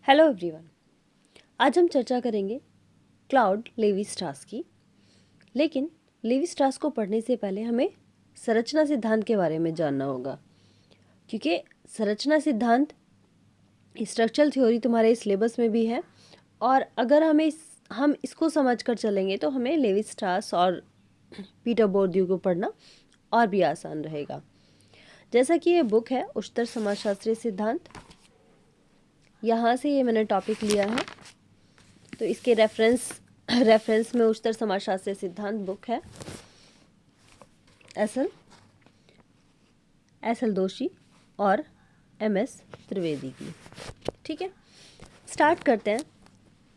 Hello everyone. आज हम चर्चा करेंगे क्लाउड लेवी स्ट्रास की। लेकिन लेवी स्ट्रास को पढ़ने से पहले हमें संरचना सिद्धांत के बारे में जानना होगा, क्योंकि संरचना सिद्धांत स्ट्रक्चरल थ्योरी तुम्हारे सिलेबस में भी है और अगर हम इसको समझ कर चलेंगे तो हमें लेवी स्ट्रास और पीटर बोर्दियू को पढ़ना और भी आसान रहेगा। जैसा कि ये बुक है उच्चतर समाजशास्त्रीय सिद्धांत, यहाँ से ये मैंने टॉपिक लिया है, तो इसके रेफरेंस में उच्चतर समाजशास्त्रीय सिद्धांत बुक है एस एल दोषी और MS त्रिवेदी की। ठीक है, स्टार्ट करते हैं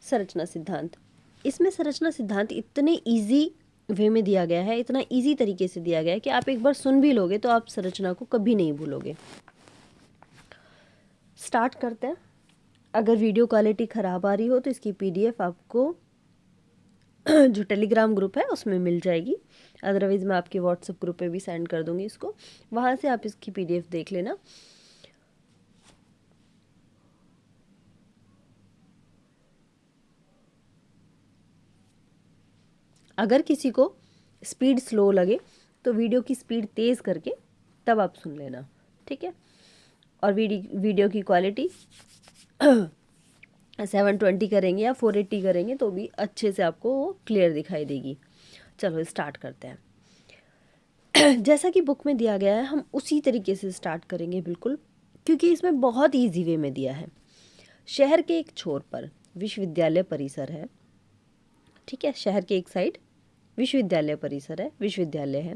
संरचना सिद्धांत। इसमें संरचना सिद्धांत इतने इजी वे में दिया गया है, इतना इजी तरीके से दिया गया है कि आप एक बार सुन भी लोगे तो आप संरचना को कभी नहीं भूलोगे। स्टार्ट करते हैं। अगर वीडियो क्वालिटी ख़राब आ रही हो तो इसकी PDF आपको जो टेलीग्राम ग्रुप है उसमें मिल जाएगी, अदरवाइज़ मैं आपके व्हाट्सएप ग्रुप पे भी सेंड कर दूंगी इसको, वहाँ से आप इसकी PDF देख लेना। अगर किसी को स्पीड स्लो लगे तो वीडियो की स्पीड तेज़ करके तब आप सुन लेना, ठीक है। और वीडियो की क्वालिटी 720 करेंगे या 480 करेंगे तो भी अच्छे से आपको वो क्लियर दिखाई देगी। चलो स्टार्ट करते हैं। जैसा कि बुक में दिया गया है हम उसी तरीके से स्टार्ट करेंगे बिल्कुल, क्योंकि इसमें बहुत ईजी वे में दिया है। शहर के एक छोर पर विश्वविद्यालय परिसर है, ठीक है। शहर के एक साइड विश्वविद्यालय परिसर है, विश्वविद्यालय है।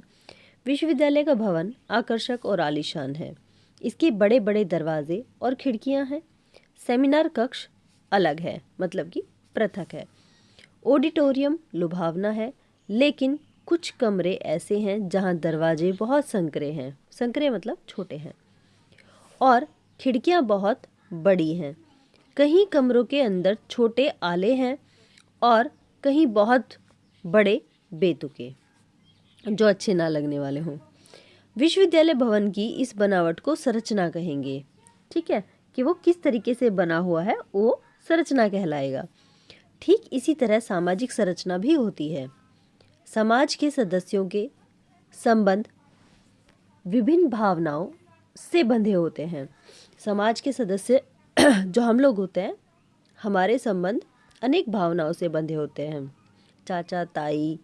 विश्वविद्यालय का भवन आकर्षक और आलीशान है। इसके बड़े बड़े दरवाजे और खिड़कियां हैं। सेमिनार कक्ष अलग है, मतलब कि पृथक है। ऑडिटोरियम लुभावना है, लेकिन कुछ कमरे ऐसे हैं जहां दरवाजे बहुत संकरे हैं, संकरे मतलब छोटे हैं, और खिड़कियां बहुत बड़ी हैं। कहीं कमरों के अंदर छोटे आले हैं और कहीं बहुत बड़े बेतुके जो अच्छे ना लगने वाले हों। विश्वविद्यालय भवन की इस बनावट को संरचना कहेंगे, ठीक है, कि वो किस तरीके से बना हुआ है वो संरचना कहलाएगा। ठीक इसी तरह सामाजिक संरचना भी होती है। समाज के सदस्यों के संबंध विभिन्न भावनाओं से बंधे होते हैं। समाज के सदस्य जो हम लोग होते हैं, हमारे संबंध अनेक भावनाओं से बंधे होते हैं। चाचा, ताई,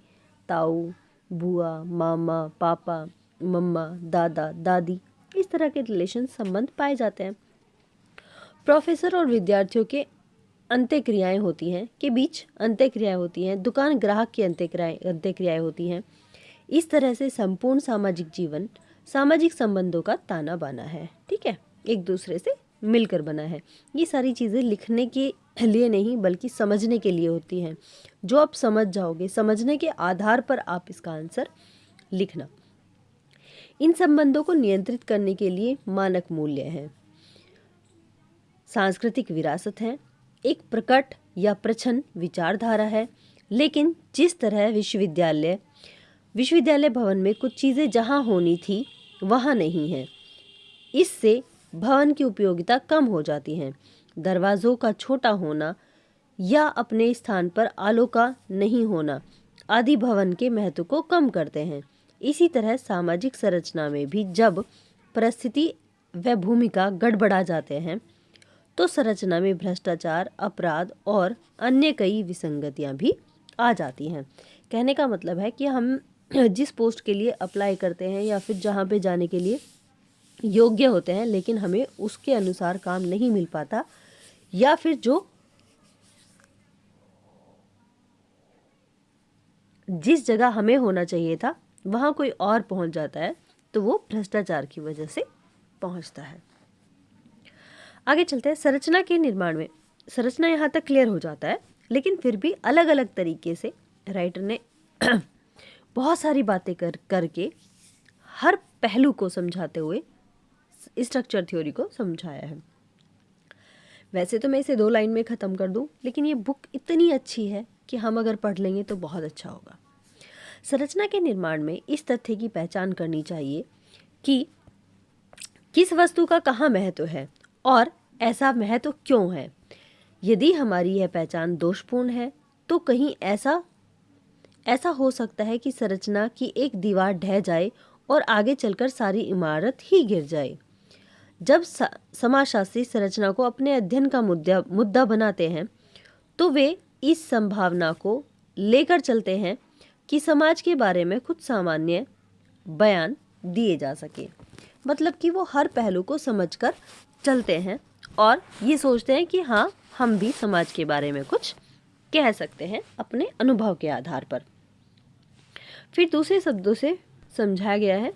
ताऊ, बुआ, मामा, पापा, मम्मा, दादा, दादी, इस तरह के रिलेशन संबंध पाए जाते हैं। प्रोफेसर और विद्यार्थियों के अंत्यक्रियाएं होती हैं, के बीच अंत्यक्रियाएं होती हैं। दुकान ग्राहक की अंत्यक्रियाएं होती हैं। इस तरह से संपूर्ण सामाजिक जीवन सामाजिक संबंधों का ताना बाना है, ठीक है, एक दूसरे से मिलकर बना है। ये सारी चीज़ें लिखने के लिए नहीं बल्कि समझने के लिए होती हैं। जो आप समझ जाओगे, समझने के आधार पर आप इसका आंसर लिखना। इन संबंधों को नियंत्रित करने के लिए मानक मूल्य हैं, सांस्कृतिक विरासत है, एक प्रकट या प्रच्छन्न विचारधारा है। लेकिन जिस तरह विश्वविद्यालय भवन में कुछ चीज़ें जहाँ होनी थी वहाँ नहीं है, इससे भवन की उपयोगिता कम हो जाती है। दरवाज़ों का छोटा होना या अपने स्थान पर आलो का नहीं होना आदि भवन के महत्व को कम करते हैं। इसी तरह सामाजिक संरचना में भी जब परिस्थिति व भूमिका गड़बड़ा जाते हैं तो संरचना में भ्रष्टाचार, अपराध और अन्य कई विसंगतियां भी आ जाती हैं। कहने का मतलब है कि हम जिस पोस्ट के लिए अप्लाई करते हैं या फिर जहाँ पे जाने के लिए योग्य होते हैं, लेकिन हमें उसके अनुसार काम नहीं मिल पाता, या फिर जो जिस जगह हमें होना चाहिए था वहाँ कोई और पहुँच जाता है, तो वो भ्रष्टाचार की वजह से पहुँचता है। आगे चलते हैं। संरचना के निर्माण में संरचना यहाँ तक क्लियर हो जाता है, लेकिन फिर भी अलग अलग तरीके से राइटर ने बहुत सारी बातें करके हर पहलू को समझाते हुए स्ट्रक्चर थ्योरी को समझाया है। वैसे तो मैं इसे 2 लाइन में ख़त्म कर दूं, लेकिन ये बुक इतनी अच्छी है कि हम अगर पढ़ लेंगे तो बहुत अच्छा होगा। संरचना के निर्माण में इस तथ्य की पहचान करनी चाहिए कि किस वस्तु का कहाँ महत्व है और ऐसा महत्व क्यों है। यदि हमारी यह पहचान दोषपूर्ण है तो कहीं ऐसा हो सकता है कि संरचना की एक दीवार ढह जाए और आगे चलकर सारी इमारत ही गिर जाए। जब समाजशास्त्री संरचना को अपने अध्ययन का मुद्दा बनाते हैं तो वे इस संभावना को लेकर चलते हैं कि समाज के बारे में कुछ सामान्य बयान दिए जा सके। मतलब कि वो हर पहलू को समझकर चलते हैं और ये सोचते हैं कि हाँ, हम भी समाज के बारे में कुछ कह सकते हैं अपने अनुभव के आधार पर। फिर दूसरे शब्दों से समझाया गया है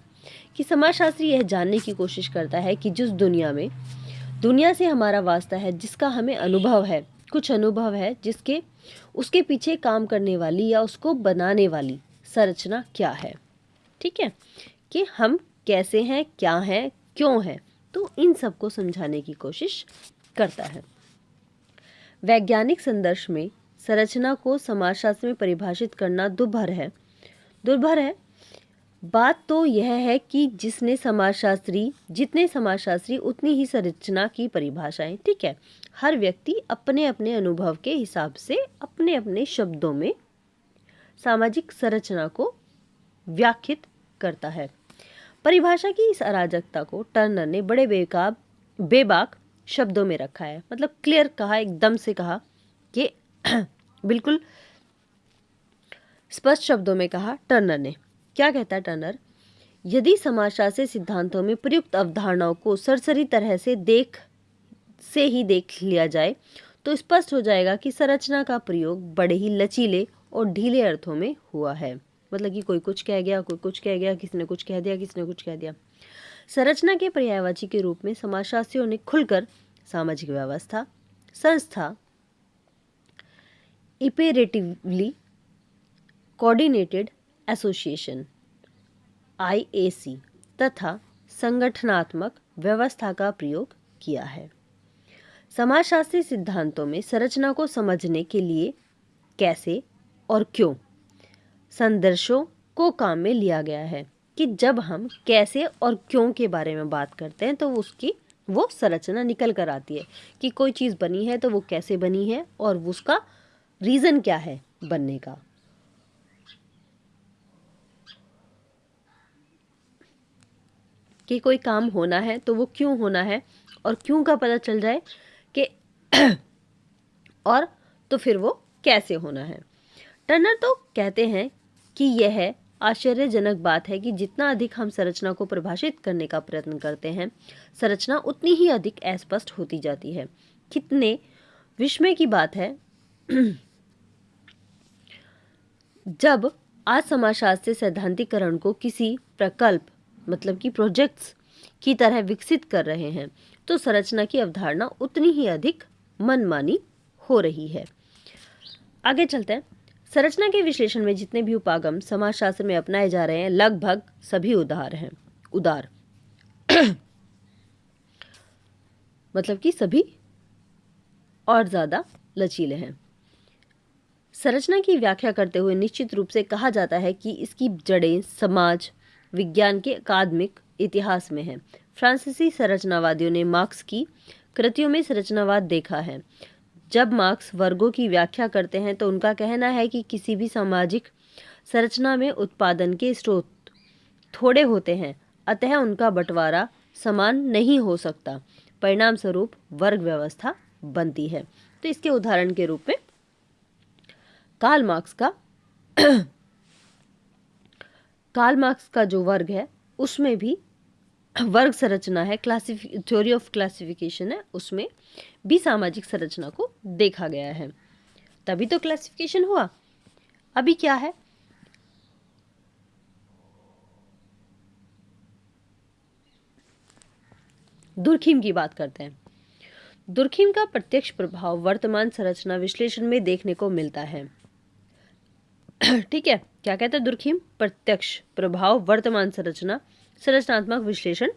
कि समाजशास्त्री यह जानने की कोशिश करता है कि जिस दुनिया से हमारा वास्ता है, जिसका हमें अनुभव है, कुछ अनुभव है जिसके उसके पीछे काम करने वाली या उसको बनाने वाली संरचना क्या है। ठीक है, कि हम कैसे हैं, क्या हैं, क्यों हैं, तो इन सब को समझाने की कोशिश करता है। वैज्ञानिक संदर्भ में संरचना को समाजशास्त्र में परिभाषित करना दुर्भर है। बात तो यह है कि जितने समाजशास्त्री उतनी ही संरचना की परिभाषाएं। ठीक है, हर व्यक्ति अपने अपने अनुभव के हिसाब से अपने अपने शब्दों में सामाजिक संरचना को व्याख्यात करता है। परिभाषा की इस अराजकता को टर्नर ने बड़े बेबाक शब्दों में रखा है। मतलब क्लियर कहा, एकदम से कहा कि बिल्कुल स्पष्ट शब्दों में कहा टर्नर ने। क्या कहता है टर्नर? यदि समाजशास्त्री सिद्धांतों में प्रयुक्त अवधारणाओं को सरसरी तरह से देख लिया जाए तो स्पष्ट हो जाएगा कि संरचना का प्रयोग बड़े ही लचीले और ढीले अर्थों में हुआ है। मतलब कि कोई कुछ कह गया, कोई कुछ कह गया, किसी ने कुछ कह दिया, किसी ने कुछ कह दिया। संरचना के पर्यायवाची के रूप में समाजशास्त्रियों ने खुलकर सामाजिक व्यवस्था, संस्था, इपेरेटिवली कोऑर्डिनेटेड एसोसिएशन IAC तथा संगठनात्मक व्यवस्था का प्रयोग किया है। समाजशास्त्री सिद्धांतों में संरचना को समझने के लिए कैसे और क्यों संदर्शों को काम में लिया गया है कि जब हम कैसे और क्यों के बारे में बात करते हैं तो वो संरचना निकल कर आती है कि कोई चीज़ बनी है तो वो कैसे बनी है और उसका रीज़न क्या है बनने का। कि कोई काम होना है तो वो क्यों होना है और क्यों का पता चल जाए कि और तो फिर वो कैसे होना है। टर्नर तो कहते हैं कि यह आश्चर्यजनक बात है कि जितना अधिक हम संरचना को परिभाषित करने का प्रयत्न करते हैं, संरचना उतनी ही अधिक अस्पष्ट होती जाती है। कितने विस्मय की बात है जब आज समाजशास्त्री सैद्धांतिकरण को किसी प्रकल्प मतलब कि प्रोजेक्ट्स की तरह विकसित कर रहे हैं तो संरचना की अवधारणा उतनी ही अधिक मनमानी हो रही है। आगे चलते हैं। संरचना के विश्लेषण में जितने भी उपागम समाजशास्त्र में अपनाए जा रहे हैं लगभग सभी उदार मतलब कि सभी और ज़्यादा लचीले हैं। संरचना की व्याख्या करते हुए निश्चित रूप से कहा जाता है कि इसकी जड़ें समाज विज्ञान के अकादमिक इतिहास में हैं। फ्रांसीसी संरचनावादियों ने मार्क्स की कृतियों में संरचनावाद देखा है। जब मार्क्स वर्गों की व्याख्या करते हैं तो उनका कहना है कि किसी भी सामाजिक संरचना में उत्पादन के स्रोत थोड़े होते हैं, अतः उनका बंटवारा समान नहीं हो सकता, परिणाम स्वरूप वर्ग व्यवस्था बनती है। तो इसके उदाहरण के रूप में कार्ल मार्क्स का जो वर्ग है उसमें भी वर्ग संरचना है, थ्योरी ऑफ क्लासिफिकेशन है, उसमें भी सामाजिक संरचना को देखा गया है। तभी तो क्लासिफिकेशन हुआ। अभी क्या है, दुर्खीम की बात करते हैं। दुर्खीम का प्रत्यक्ष प्रभाव वर्तमान संरचना विश्लेषण में देखने को मिलता है। ठीक है, क्या कहते हैं दुर्खीम? प्रत्यक्ष प्रभाव वर्तमान संरचनात्मक विश्लेषण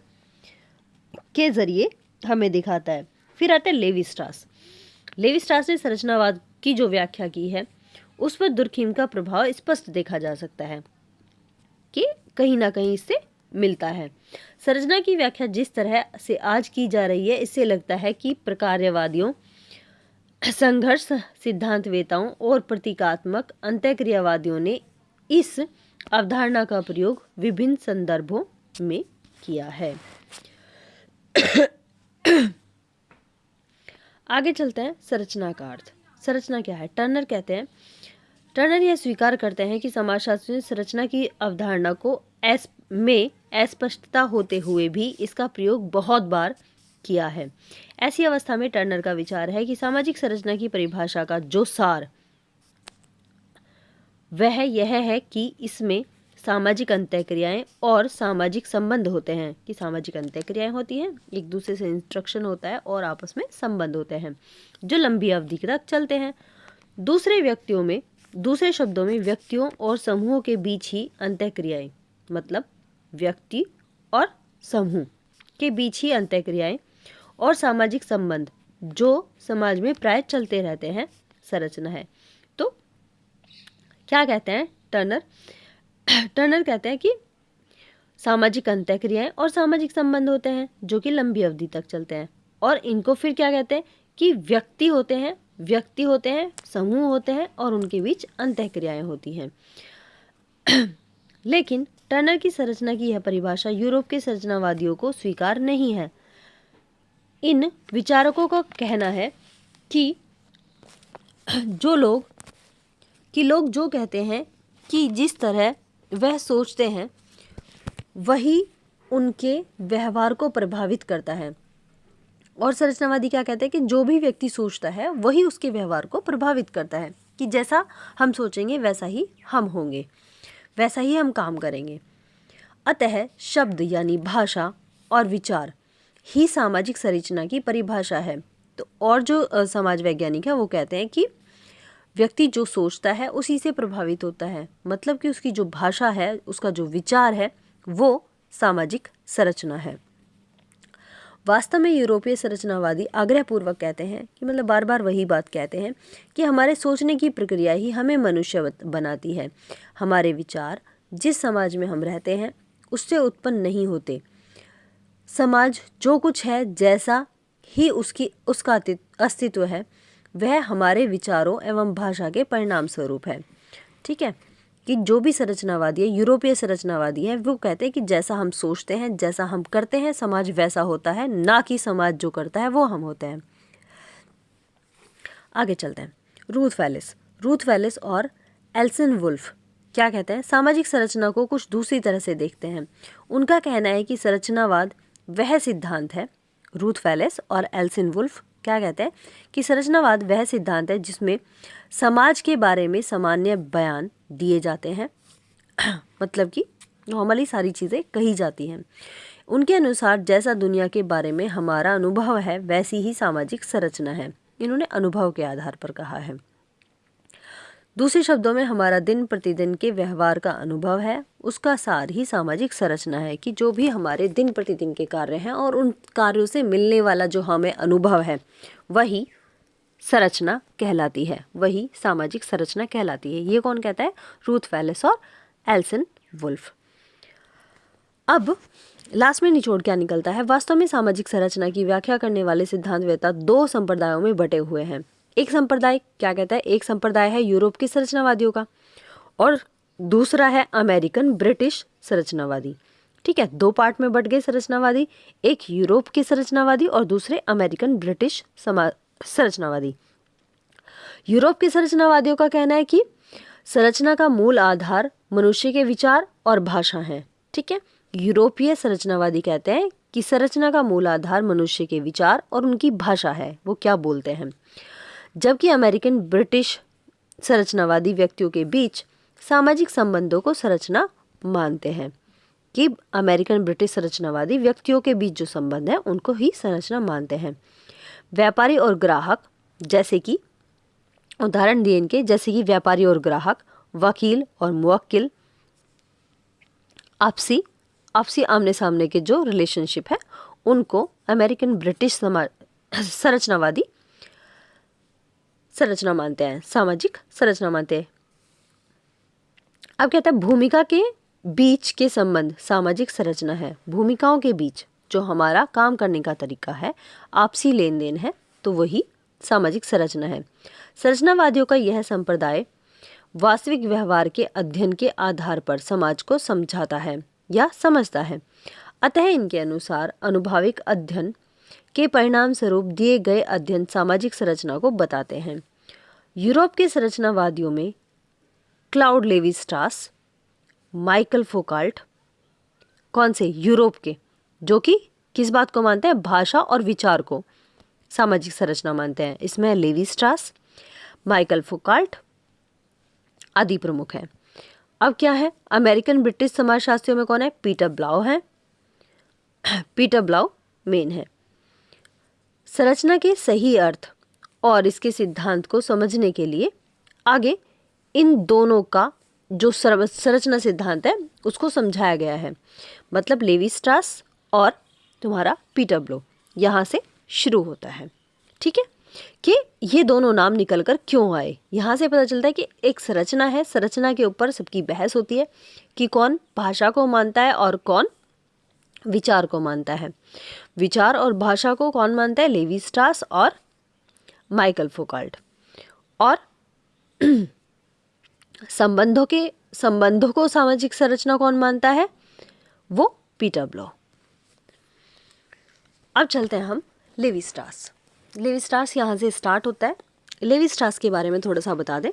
के जरिए हमें दिखाता है। फिर आते हैं लेवी स्ट्रास ने संरचनावाद की जो व्याख्या की है उस पर दुर्खीम का प्रभाव स्पष्ट देखा जा सकता है कि कहीं ना कहीं इससे मिलता है। संरचना की व्याख्या जिस तरह से आज की जा रही है इससे लगता है कि प्रकार्यवादियों संघर्ष सिद्धांतवेताओं और प्रतीकात्मक अंतःक्रियावादियों ने इस अवधारणा का प्रयोग विभिन्न संदर्भों में किया है। आगे चलते हैं संरचना का अर्थ। संरचना क्या है? टर्नर यह स्वीकार करते हैं कि समाजशास्त्री ने संरचना की अवधारणा को में अस्पष्टता होते हुए भी इसका प्रयोग बहुत बार किया है। ऐसी अवस्था में टर्नर का विचार है कि सामाजिक संरचना की परिभाषा का जो सार वह यह है कि इसमें सामाजिक अंतःक्रियाएं और सामाजिक संबंध होते हैं, कि सामाजिक अंतःक्रियाएं होती हैं, एक दूसरे से इंस्ट्रक्शन होता है और आपस में संबंध होते हैं जो लंबी अवधि तक चलते हैं। दूसरे शब्दों में व्यक्तियों और समूहों के बीच ही अंतःक्रियाएं, मतलब व्यक्ति और समूह के बीच ही अंतःक्रियाएं और सामाजिक संबंध जो समाज में प्राय चलते रहते हैं संरचना है। तो क्या कहते हैं टर्नर कहते हैं कि सामाजिक अंतःक्रियाएं और सामाजिक संबंध होते हैं जो कि लंबी अवधि तक चलते हैं, और इनको फिर क्या कहते हैं कि व्यक्ति होते हैं, समूह होते हैं और उनके बीच अंतःक्रियाएं होती हैं। लेकिन टर्नर की संरचना की यह परिभाषा यूरोप के संरचनावादियों को स्वीकार नहीं है। इन विचारकों का कहना है कि लोग जो कहते हैं कि जिस तरह वह सोचते हैं वही उनके व्यवहार को प्रभावित करता है, और संरचनावादी क्या कहते हैं कि जो भी व्यक्ति सोचता है वही उसके व्यवहार को प्रभावित करता है, कि जैसा हम सोचेंगे वैसा ही हम होंगे, वैसा ही हम काम करेंगे। अतः शब्द यानी भाषा और विचार ही सामाजिक संरचना की परिभाषा है। तो और जो समाज वैज्ञानिक है वो कहते हैं कि व्यक्ति जो सोचता है उसी से प्रभावित होता है, मतलब कि उसकी जो भाषा है, उसका जो विचार है वो सामाजिक संरचना है। वास्तव में यूरोपीय संरचनावादी आग्रहपूर्वक कहते हैं कि मतलब बार बार वही बात कहते हैं कि हमारे सोचने की प्रक्रिया ही हमें मनुष्य बनाती है। हमारे विचार जिस समाज में हम रहते हैं उससे उत्पन्न नहीं होते। समाज जो कुछ है, जैसा ही उसका अस्तित्व है, वह हमारे विचारों एवं भाषा के परिणाम स्वरूप है। ठीक है, कि जो भी संरचनावादी है, यूरोपीय संरचनावादी है, वो कहते हैं कि जैसा हम सोचते हैं, जैसा हम करते हैं, समाज वैसा होता है, ना कि समाज जो करता है वो हम होते हैं। आगे चलते हैं। रूथ वेलिस और एल्सन वुल्फ क्या कहते हैं? सामाजिक संरचना को कुछ दूसरी तरह से देखते हैं। उनका कहना है कि संरचनावाद वह सिद्धांत है। रूथ वेलिस और एल्सन वुल्फ क्या कहते हैं कि संरचनावाद वह सिद्धांत है जिसमें समाज के बारे में सामान्य बयान दिए जाते हैं, मतलब कि नॉर्मली सारी चीज़ें कही जाती हैं। उनके अनुसार जैसा दुनिया के बारे में हमारा अनुभव है वैसी ही सामाजिक संरचना है। इन्होंने अनुभव के आधार पर कहा है। दूसरे शब्दों में हमारा दिन प्रतिदिन के व्यवहार का अनुभव है, उसका सार ही सामाजिक संरचना है, कि जो भी हमारे दिन प्रतिदिन के कार्य हैं और उन कार्यों से मिलने वाला जो हमें अनुभव है वही संरचना कहलाती है, वही सामाजिक संरचना कहलाती है। ये कौन कहता है? रूथ वेलिस और एल्सन वुल्फ। अब लास्ट में निचोड़ क्या निकलता है? वास्तव में सामाजिक संरचना की व्याख्या करने वाले सिद्धांतवेत्ता दो संप्रदायों में बटे हुए हैं। एक संप्रदाय क्या कहता है? एक संप्रदाय है यूरोप के संरचनावादियों का और दूसरा है अमेरिकन ब्रिटिश संरचनावादी। ठीक है, दो पार्ट में बट गए संरचनावादी, एक यूरोप के संरचनावादी और दूसरे अमेरिकन ब्रिटिश संरचनावादी। यूरोप के संरचनावादियों का कहना है कि संरचना का मूल आधार मनुष्य के विचार और भाषा है। ठीक है, यूरोपीय संरचनावादी कहते हैं कि संरचना का मूल आधार मनुष्य के विचार और उनकी भाषा है, वो क्या बोलते हैं। जबकि अमेरिकन ब्रिटिश संरचनावादी व्यक्तियों के बीच सामाजिक संबंधों को संरचना मानते हैं, कि अमेरिकन ब्रिटिश संरचनावादी व्यक्तियों के बीच जो संबंध है उनको ही संरचना मानते हैं। व्यापारी और ग्राहक, जैसे कि उदाहरण दिए इनके, जैसे कि व्यापारी और ग्राहक, वकील और मुवक्किल, आपसी आमने सामने के जो रिलेशनशिप है उनको अमेरिकन ब्रिटिश संरचनावादी संरचना मानते हैं, सामाजिक संरचना मानते हैं। अब कहता है भूमिका के बीच के संबंध सामाजिक संरचना है। भूमिकाओं के बीच जो हमारा काम करने का तरीका है, आपसी लेन देन है, तो वही सामाजिक संरचना है। संरचनावादियों का यह संप्रदाय वास्तविक व्यवहार के अध्ययन के आधार पर समाज को समझाता है या समझता है। अतः इनके अनुसार अनुभाविक अध्ययन के परिणाम स्वरूप दिए गए अध्ययन सामाजिक संरचना को बताते हैं। यूरोप के संरचनावादियों में क्लाउड लेवी स्ट्रास, माइकल फोकाल्ट, कौन से? यूरोप के, जो कि किस बात को मानते हैं? भाषा और विचार को सामाजिक संरचना मानते हैं। इसमें है लेवी स्ट्रास, माइकल फोकाल्ट आदि प्रमुख हैं। अब क्या है? अमेरिकन ब्रिटिश समाजशास्त्रियों में कौन है? पीटर ब्लाउ है। पीटर ब्लाउ मेन है। संरचना के सही अर्थ और इसके सिद्धांत को समझने के लिए आगे इन दोनों का जो संरचना सिद्धांत है उसको समझाया गया है। मतलब लेवी स्ट्रास और तुम्हारा पीटर ब्लो यहाँ से शुरू होता है। ठीक है, कि ये दोनों नाम निकलकर क्यों आए, यहाँ से पता चलता है कि एक संरचना है, संरचना के ऊपर सबकी बहस होती है कि कौन भाषा को मानता है और कौन विचार को मानता है। विचार और भाषा को कौन मानता है? लेवी स्ट्रास और माइकल फोकाल्ट। और संबंधों को सामाजिक संरचना कौन मानता है? वो पीटर ब्लो। अब चलते हैं हम लेवी स्ट्रास। लेवी स्ट्रास यहाँ से स्टार्ट होता है। लेवी स्ट्रास के बारे में थोड़ा सा बता दें।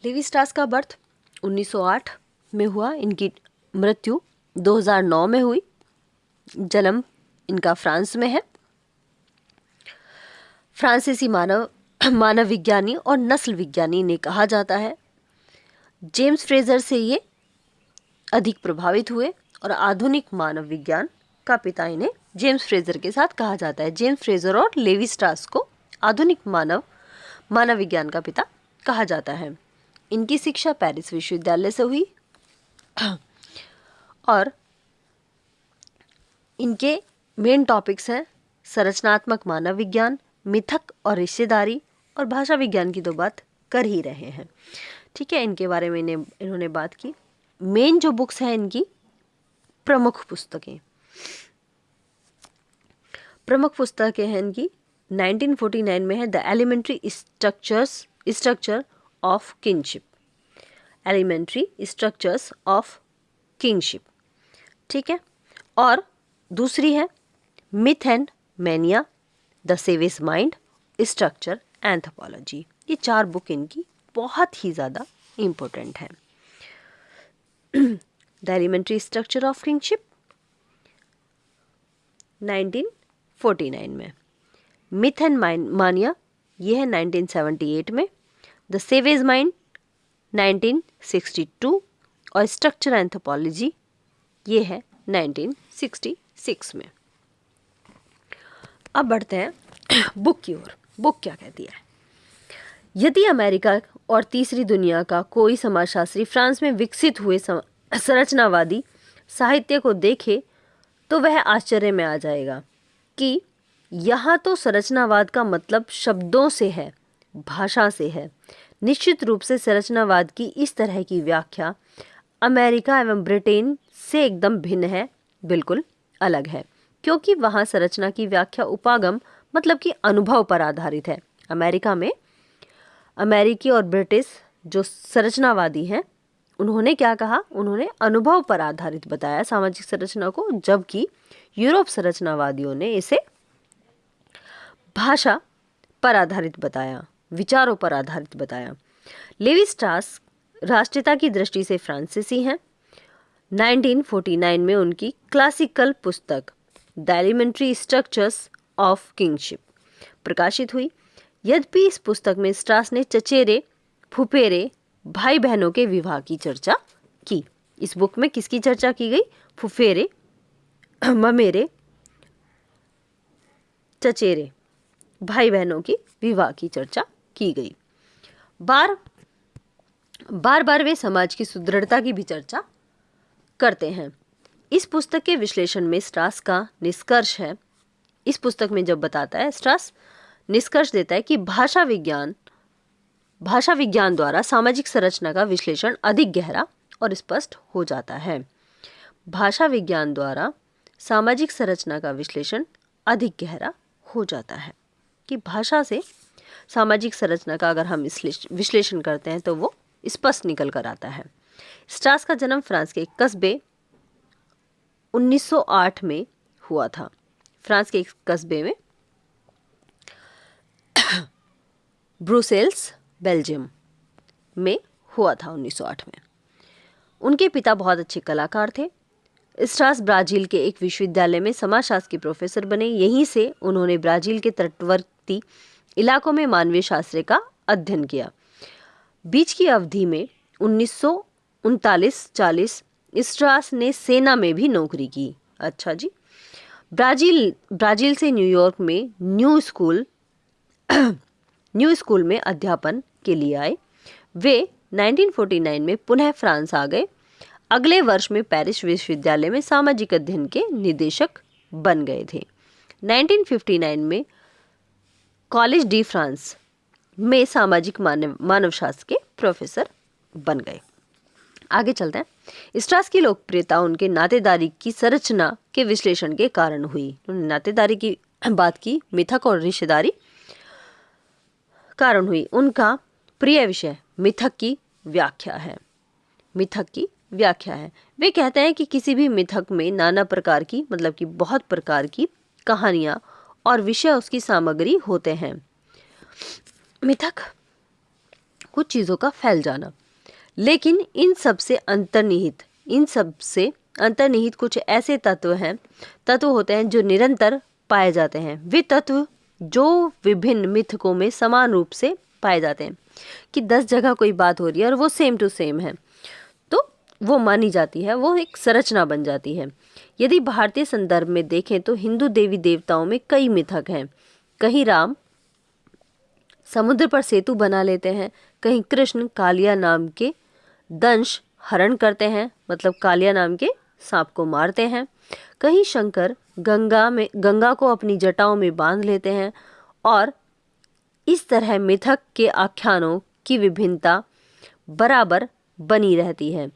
लेवी स्ट्रास का बर्थ 1908 में हुआ, इनकी मृत्यु 2009 में हुई। जन्म इनका फ्रांस में है। फ्रांसीसी मानव विज्ञानी और नस्ल विज्ञानी ने कहा जाता है। जेम्स फ्रेजर से ये अधिक प्रभावित हुए और आधुनिक मानव विज्ञान का पिता इन्हें जेम्स फ्रेजर के साथ कहा जाता है। जेम्स फ्रेजर और लेवी स्ट्रास को आधुनिक मानव विज्ञान का पिता कहा जाता है। इनकी शिक्षा पेरिस विश्वविद्यालय से हुई और इनके मेन टॉपिक्स हैं संरचनात्मक मानव विज्ञान, मिथक और रिश्तेदारी, और भाषा विज्ञान की तो बात कर ही रहे हैं। ठीक है, इनके बारे में इन्होंने बात की। मेन जो बुक्स हैं इनकी प्रमुख पुस्तकें हैं इनकी 1949 में है the elementary structure of kinship. Elementary structures of kinship. ठीक है, और दूसरी है myth and mania, the savage mind, structure anthropology. ये 4 बुक इनकी बहुत ही ज़्यादा इम्पोर्टेंट है। The elementary structure of kinship 1949 में, मिथ एंड मानिया ये है 1978 में, द सेवेज माइंड 1962 और स्ट्रक्चर एंथ्रोपोलॉजी ये है 1966 में। अब बढ़ते हैं बुक की ओर। बुक क्या कहती है? यदि अमेरिका और तीसरी दुनिया का कोई समाजशास्त्री फ्रांस में विकसित हुए संरचनावादी साहित्य को देखे तो वह आश्चर्य में आ जाएगा कि यहाँ तो संरचनावाद का मतलब शब्दों से है, भाषा से है। निश्चित रूप से संरचनावाद की इस तरह की व्याख्या अमेरिका एवं ब्रिटेन से एकदम भिन्न है, बिल्कुल अलग है, क्योंकि वहाँ संरचना की व्याख्या उपागम मतलब कि अनुभव पर आधारित है। अमेरिका में अमेरिकी और ब्रिटिश जो संरचनावादी हैं उन्होंने क्या कहा? उन्होंने अनुभव पर आधारित बताया सामाजिक संरचना को, जबकि यूरोप संरचनावादियों ने इसे भाषा पर आधारित बताया, विचारों पर आधारित बताया। लेवी स्ट्रास राष्ट्रीयता की दृष्टि से फ्रांसीसी हैं। 1949 में उनकी क्लासिकल पुस्तक the elementary structures of kinship प्रकाशित हुई। यद्यपि इस पुस्तक में स्ट्रास ने चचेरे, फुफेरे, भाई बहनों के विवाह की चर्चा की। इस बुक में किसकी चर्चा की गई? फुफेरे, ममेरे, चचेरे, भाई बहनों की विवाह की चर्चा की गई। बार बार वे समाज की सुदृढ़ता की भी चर्चा करते हैं। इस पुस्तक के विश्लेषण में स्ट्रास का निष्कर्ष है, इस पुस्तक में जब बताता है स्ट्रास निष्कर्ष देता है कि भाषा विज्ञान द्वारा सामाजिक संरचना का विश्लेषण अधिक गहरा और स्पष्ट हो जाता है। भाषा विज्ञान द्वारा सामाजिक संरचना का विश्लेषण अधिक गहरा हो जाता है। कि भाषा से सामाजिक संरचना का अगर हम विश्लेषण करते हैं तो वो स्पष्ट निकल कर आता है। स्ट्रास का जन्म फ्रांस के एक कस्बे 1908 में हुआ था। फ्रांस के एक कस्बे में ब्रुसेल्स, बेल्जियम में हुआ था 1908 में। उनके पिता बहुत अच्छे कलाकार थे। स्ट्रास ब्राजील के एक विश्वविद्यालय में समाजशास्त्र के प्रोफेसर बने। यहीं से उन्होंने ब्राजील के तटवर्ती इलाकों में मानवीय शास्त्र का अध्ययन किया। बीच की अवधि में 1939-40 स्ट्रास ने सेना में भी नौकरी की। अच्छा जी। ब्राजील से न्यूयॉर्क में न्यू स्कूल में अध्यापन के लिए आए। वे 1949 में पुनः फ्रांस आ गए। अगले वर्ष में पेरिस विश्वविद्यालय में सामाजिक अध्ययन के निदेशक बन गए थे। 1959 में कॉलेज डी फ्रांस में सामाजिक मानवशास्त्र के प्रोफेसर बन गए। आगे चलते हैं। स्ट्रास की लोकप्रियता उनके नातेदारी की संरचना के विश्लेषण के कारण हुई। उन्होंने नातेदारी की बात की, मिथक और रिश्तेदारी कारण हुई। उनका प्रिय विषय मिथक की व्याख्या है। वे कहते हैं कि किसी भी मिथक में नाना प्रकार की, मतलब कि बहुत प्रकार की कहानियां और विषय उसकी सामग्री होते हैं। मिथक कुछ चीजों का फैल जाना, लेकिन इन सब से अंतर्निहित कुछ ऐसे तत्व होते हैं जो निरंतर पाए जाते हैं। वे तत्व जो विभिन्न मिथकों में समान रूप से पाए जाते हैं। कि 10 जगह कोई बात हो रही है और वो सेम टू सेम है, तो वो मानी जाती है, वो एक संरचना बन जाती है। यदि भारतीय संदर्भ में देखें तो हिंदू देवी देवताओं में कई मिथक हैं। कहीं राम समुद्र पर सेतु बना लेते हैं, कहीं कृष्ण कालिया नाम के दंश हरण करते हैं, मतलब कालिया नाम के सांप को मारते हैं, कहीं शंकर गंगा को अपनी जटाओं में बांध लेते हैं। और इस तरह मिथक के आख्यानों की विभिन्नता बराबर बनी रहती है।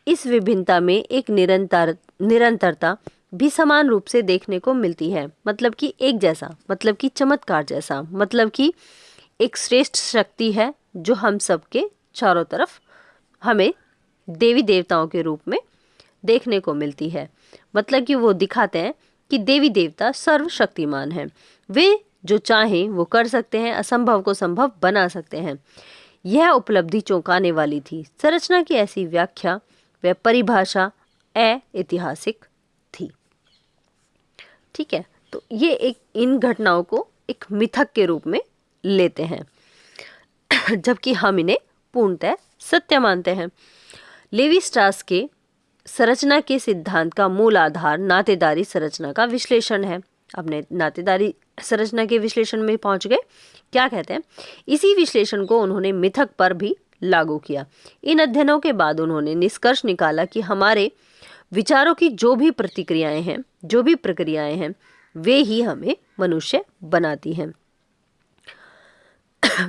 इस विभिन्नता में एक निरंतरता भी समान रूप से देखने को मिलती है, मतलब कि एक जैसा, मतलब कि चमत्कार जैसा, मतलब कि एक श्रेष्ठ शक्ति है जो हम सबके चारों तरफ हमें देवी देवताओं के रूप में देखने को मिलती है। मतलब कि वो दिखाते हैं कि देवी देवता सर्वशक्तिमान हैं। वे जो चाहें वो कर सकते हैं, असंभव को संभव बना सकते हैं। यह उपलब्धि चौंकाने वाली थी। संरचना की ऐसी व्याख्या व परिभाषा ऐतिहासिक थी। ठीक है, तो ये इन घटनाओं को एक मिथक के रूप में लेते हैं, जबकि हम इन्हें पूर्णतः सत्य मानते हैं। लेवी स्ट्रास के संरचना के सिद्धांत का मूल आधार नातेदारी संरचना का विश्लेषण है। अपने नातेदारी संरचना के विश्लेषण में पहुंच गए। क्या कहते हैं, इसी विश्लेषण को उन्होंने मिथक पर भी लागू किया। इन अध्ययनों के बाद उन्होंने निष्कर्ष निकाला कि हमारे विचारों की जो भी प्रक्रियाएं हैं वे ही हमें मनुष्य बनाती हैं।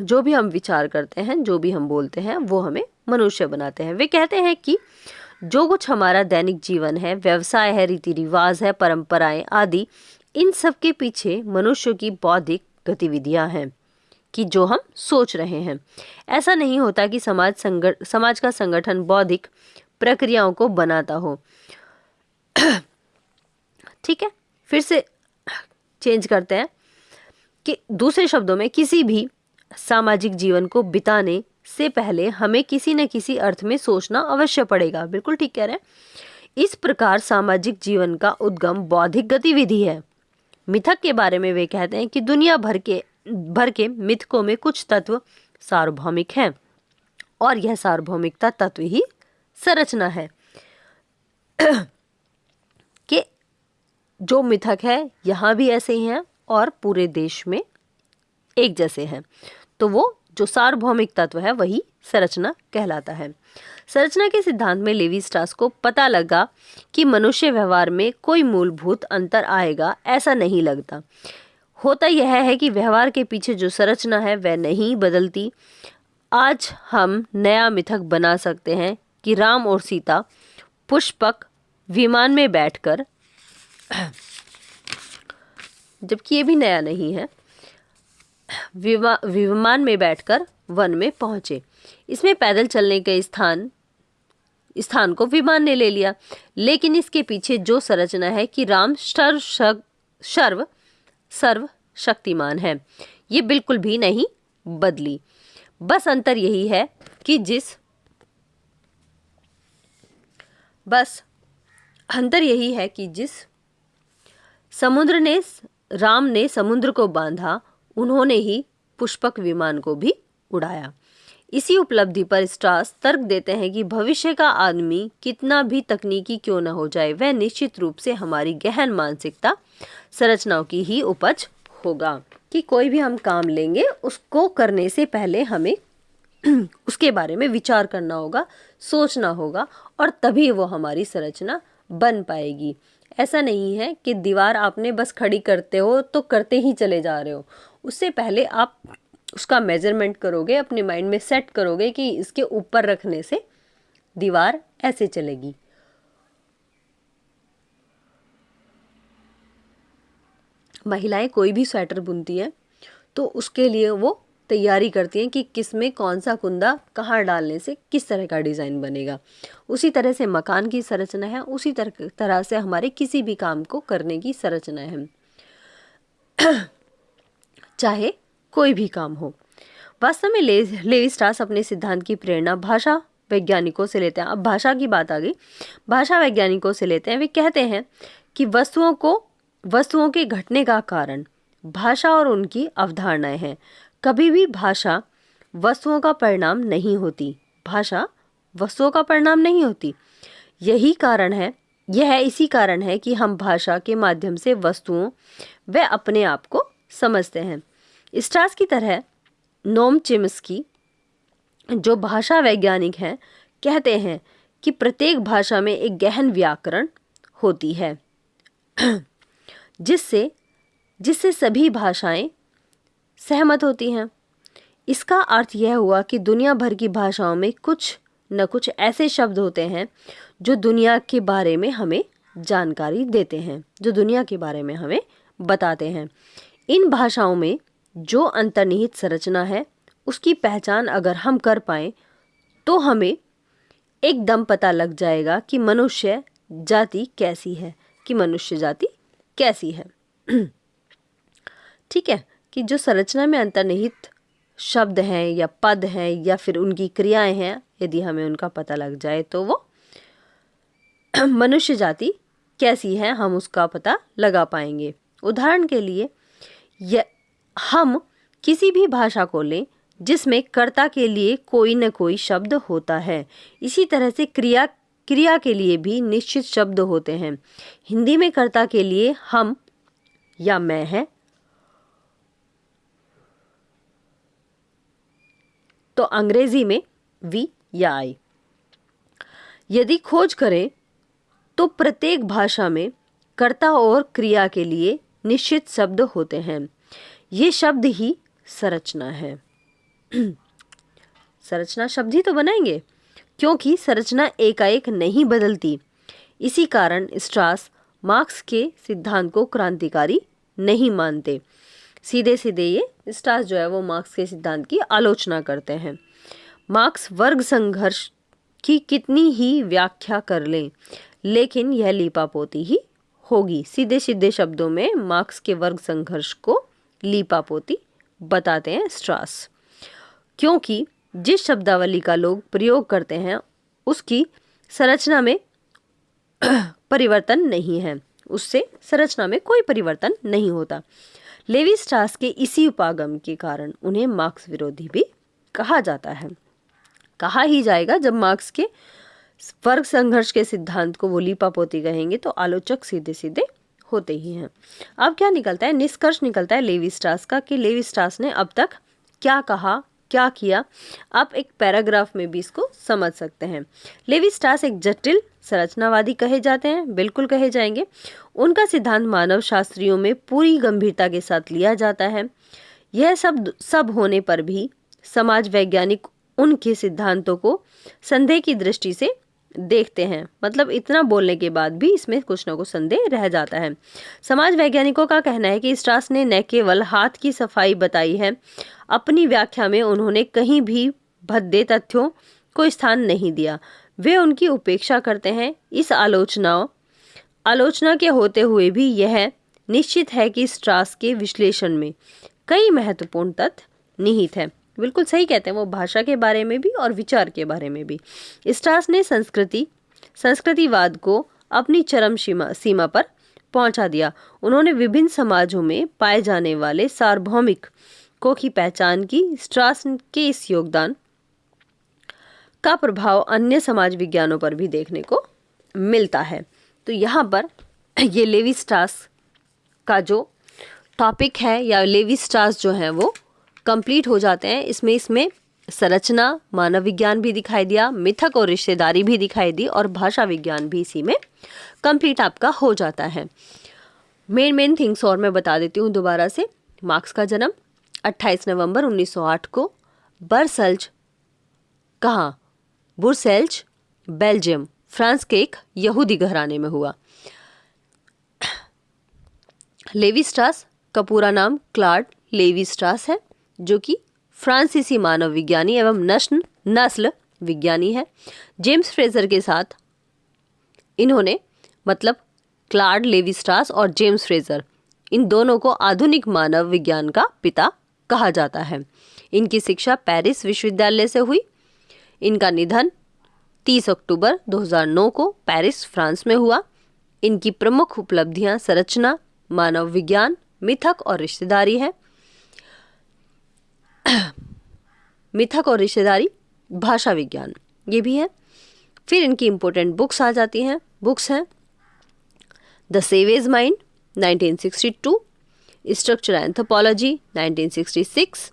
जो भी हम विचार करते हैं, जो भी हम बोलते हैं, वो हमें मनुष्य बनाते हैं। वे कहते हैं कि जो कुछ हमारा दैनिक जीवन है, व्यवसाय है, रीति रिवाज है, परंपराएं आदि, इन सब के पीछे मनुष्य की बौद्धिक गतिविधियां हैं कि जो हम सोच रहे हैं। ऐसा नहीं होता कि समाज का संगठन बौद्धिक प्रक्रियाओं को बनाता हो। ठीक है, फिर से चेंज करते हैं कि दूसरे शब्दों में किसी भी सामाजिक जीवन को बिताने से पहले हमें किसी न किसी अर्थ में सोचना अवश्य पड़ेगा। बिल्कुल ठीक कह रहे हैं। इस प्रकार सामाजिक जीवन का उद्गम बौद्धिक गतिविधि है। मिथक के बारे में वे कहते हैं कि दुनिया भर के मिथकों में कुछ तत्व सार्वभौमिक हैं और यह सार्वभौमिकता तत्व ही संरचना है। कि जो मिथक है यहाँ भी ऐसे ही हैं और पूरे देश में एक जैसे हैं, तो वो जो सार्वभौमिक तत्व है वही संरचना कहलाता है। संरचना के सिद्धांत में लेवी स्ट्रास को पता लगा कि मनुष्य व्यवहार में कोई मूलभूत अंतर आएगा, ऐसा नहीं लगता। होता यह है कि व्यवहार के पीछे जो संरचना है वह नहीं बदलती। आज हम नया मिथक बना सकते हैं कि राम और सीता पुष्पक विमान में बैठकर, जबकि ये भी नया नहीं है, विमान में बैठकर वन में पहुंचे। इसमें पैदल चलने के स्थान को विमान ने ले लिया, लेकिन इसके पीछे जो संरचना है कि राम सर्व शक्तिमान है, ये बिल्कुल भी नहीं बदली। बस अंतर यही है कि जिस राम ने समुद्र को बांधा, उन्होंने ही पुष्पक विमान को भी उड़ाया। इसी उपलब्धि पर स्ट्रास तर्क देते हैं कि भविष्य का आदमी कितना भी तकनीकी क्यों न हो जाए, वह निश्चित रूप से हमारी गहन मानसिकता संरचनाओं की ही उपज होगा। कि कोई भी हम काम लेंगे, उसको करने से पहले हमें उसके बारे में विचार करना होगा, सोचना होगा, और तभी वो हमारी संरचना बन पाएगी। ऐसा नहीं है कि दीवार आपने बस खड़ी करते हो तो करते ही चले जा रहे हो। उससे पहले आप उसका मेजरमेंट करोगे, अपने माइंड में सेट करोगे कि इसके ऊपर रखने से दीवार ऐसे चलेगी। महिलाएं कोई भी स्वेटर बुनती हैं तो उसके लिए वो तैयारी करती हैं कि किस में कौन सा कुंदा कहाँ डालने से किस तरह का डिज़ाइन बनेगा। उसी तरह से मकान की संरचना है, उसी तरह से हमारे किसी भी काम को करने की संरचना है, चाहे कोई भी काम हो। वास्तव में लेवी स्ट्रास अपने सिद्धांत की प्रेरणा भाषा वैज्ञानिकों से लेते हैं। अब भाषा की बात आ गई, भाषा वैज्ञानिकों से लेते हैं। वे कहते हैं कि वस्तुओं के घटने का कारण भाषा और उनकी अवधारणाएं हैं। कभी भी भाषा वस्तुओं का परिणाम नहीं होती, भाषा वस्तुओं का परिणाम नहीं होती। इसी कारण है कि हम भाषा के माध्यम से वस्तुओं व अपने आप को समझते हैं। स्ट्रास की तरह नोम चोम्स्की, जो भाषा वैज्ञानिक हैं, कहते हैं कि प्रत्येक भाषा में एक गहन व्याकरण होती है जिससे सभी भाषाएं सहमत होती हैं। इसका अर्थ यह हुआ कि दुनिया भर की भाषाओं में कुछ न कुछ ऐसे शब्द होते हैं जो दुनिया के बारे में हमें जानकारी देते हैं, जो दुनिया के बारे में हमें बताते हैं। इन भाषाओं में जो अंतर्निहित संरचना है, उसकी पहचान अगर हम कर पाएं तो हमें एकदम पता लग जाएगा कि मनुष्य जाति कैसी है। ठीक है, कि जो संरचना में अंतर्निहित शब्द हैं या पद हैं या फिर उनकी क्रियाएं हैं, यदि हमें उनका पता लग जाए तो वो मनुष्य जाति कैसी है, हम उसका पता लगा पाएंगे। उदाहरण के लिए हम किसी भी भाषा को लें जिसमें कर्ता के लिए कोई न कोई शब्द होता है, इसी तरह से क्रिया के लिए भी निश्चित शब्द होते हैं। हिंदी में कर्ता के लिए हम या मैं है, तो अंग्रेजी में वी या आई। यदि खोज करें तो प्रत्येक भाषा में कर्ता और क्रिया के लिए निश्चित शब्द होते हैं। ये शब्द ही संरचना है। संरचना शब्द ही तो बनाएंगे, क्योंकि संरचना एकाएक नहीं बदलती। इसी कारण स्ट्रास मार्क्स के सिद्धांत को क्रांतिकारी नहीं मानते। सीधे ये स्ट्रास जो है वो मार्क्स के सिद्धांत की आलोचना करते हैं। मार्क्स वर्ग संघर्ष की कितनी ही व्याख्या कर लें, लेकिन यह लीपापोती ही होगी। सीधे शब्दों में मार्क्स के वर्ग संघर्ष को लीपापोती बताते हैं स्ट्रास, क्योंकि जिस शब्दावली का लोग प्रयोग करते हैं उसकी संरचना में परिवर्तन नहीं है, उससे संरचना में कोई परिवर्तन नहीं होता। लेवी स्ट्रास के इसी उपागम के कारण उन्हें मार्क्स विरोधी भी कहा जाता है। कहा ही जाएगा, जब मार्क्स के वर्ग संघर्ष के सिद्धांत को वो लीपापोती कहेंगे तो आलोचक सीधे होते ही हैं। अब क्या निकलता है, निष्कर्ष निकलता है लेवी स्ट्रास का कि लेवी स्ट्रास ने अब तक क्या कहा, क्या किया। आप एक पैराग्राफ में भी इसको समझ सकते हैं। लेवी स्ट्रास एक जटिल संरचनावादी कहे जाते हैं, बिल्कुल कहे जाएंगे। उनका सिद्धांत मानव शास्त्रियों में पूरी गंभीरता के साथ लिया जाता है। यह सब होने पर भी समाज वैज्ञानिक उनके सिद्धांतों को संदेह की दृष्टि से देखते हैं। मतलब इतना बोलने के बाद भी इसमें कुछ ना कुछ संदेह रह जाता है। समाज वैज्ञानिकों का कहना है कि स्ट्रास ने न केवल हाथ की सफाई बताई है, अपनी व्याख्या में उन्होंने कहीं भी भद्दे तथ्यों को स्थान नहीं दिया। वे उनकी उपेक्षा करते हैं। इस आलोचना के होते हुए भी यह निश्चित है कि स्ट्रास के विश्लेषण में कई महत्वपूर्ण तथ्य निहित है। बिल्कुल सही कहते हैं वो, भाषा के बारे में भी और विचार के बारे में भी। स्ट्रास ने संस्कृतिवाद को अपनी चरम सीमा पर पहुंचा दिया। उन्होंने विभिन्न समाजों में पाए जाने वाले सार्वभौमिकों की पहचान की। स्ट्रास के इस योगदान का प्रभाव अन्य समाज विज्ञानों पर भी देखने को मिलता है। तो यहाँ पर ये लेवी स्ट्रास का जो टॉपिक है या लेवी स्ट्रास जो है वो कंप्लीट हो जाते हैं। इसमें संरचना, मानव विज्ञान भी दिखाई दिया, मिथक और रिश्तेदारी भी दिखाई दी और भाषा विज्ञान भी इसी में कंप्लीट आपका हो जाता है। मेन थिंग्स और मैं बता देती हूँ दोबारा से। मार्क्स का जन्म 28 नवंबर 1908 को बुरसेल्ज, बेल्जियम, फ्रांस के एक यहूदी घराने में हुआ। लेवी स्ट्रास का पूरा नाम क्लॉड लेवी स्ट्रास है, जो कि फ्रांसीसी मानव विज्ञानी एवं नस्ल विज्ञानी है। जेम्स फ्रेजर के साथ इन्होंने, मतलब क्लॉड लेवी स्ट्रास और जेम्स फ्रेजर, इन दोनों को आधुनिक मानव विज्ञान का पिता कहा जाता है। इनकी शिक्षा पेरिस विश्वविद्यालय से हुई। इनका निधन 30 अक्टूबर 2009 को पेरिस, फ्रांस में हुआ। इनकी प्रमुख उपलब्धियां संरचना, मानव विज्ञान, मिथक और रिश्तेदारी है। मिथक और रिश्तेदारी, भाषा विज्ञान, ये भी है। फिर इनकी इंपॉर्टेंट बुक्स आ जाती हैं। बुक्स हैं the savage mind 1962, structure anthropology 1966,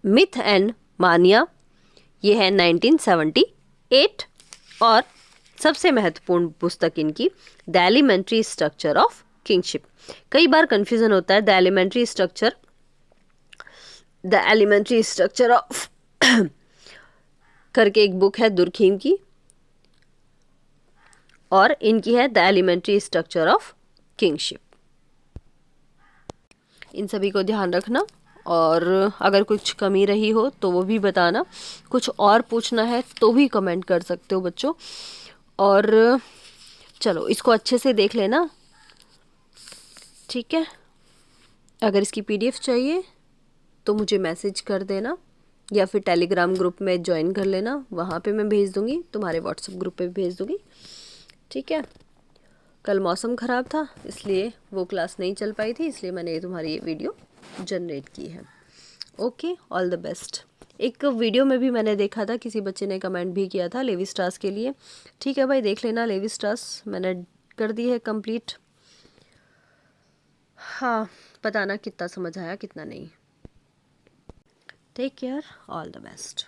myth and mania, ये है 1978, और सबसे महत्वपूर्ण पुस्तक इनकी the elementary structure of kinship. कई बार कंफ्यूजन होता है। द एलिमेंट्री स्ट्रक्चर ऑफ करके एक बुक है दुर्खीम की, और इनकी है the elementary structure of kingship. इन सभी को ध्यान रखना, और अगर कुछ कमी रही हो तो वो भी बताना। कुछ और पूछना है तो भी कमेंट कर सकते हो बच्चों। और चलो इसको अच्छे से देख लेना, ठीक है। अगर इसकी PDF चाहिए तो मुझे मैसेज कर देना, या फिर टेलीग्राम ग्रुप में ज्वाइन कर लेना, वहाँ पे मैं भेज दूँगी। तुम्हारे व्हाट्सएप ग्रुप पे भी भेज दूँगी, ठीक है। कल मौसम ख़राब था इसलिए वो क्लास नहीं चल पाई थी, इसलिए मैंने तुम्हारी ये वीडियो जनरेट की है। Okay, all the best. एक वीडियो में भी मैंने देखा था, किसी बच्चे ने कमेंट भी किया था लेवी स्ट्रास के लिए। ठीक है भाई, देख लेना। लेवी स्ट्रास मैंने कर दी है कंप्लीट। हाँ, बताना कितना समझ आया कितना नहीं। Take care, all the best.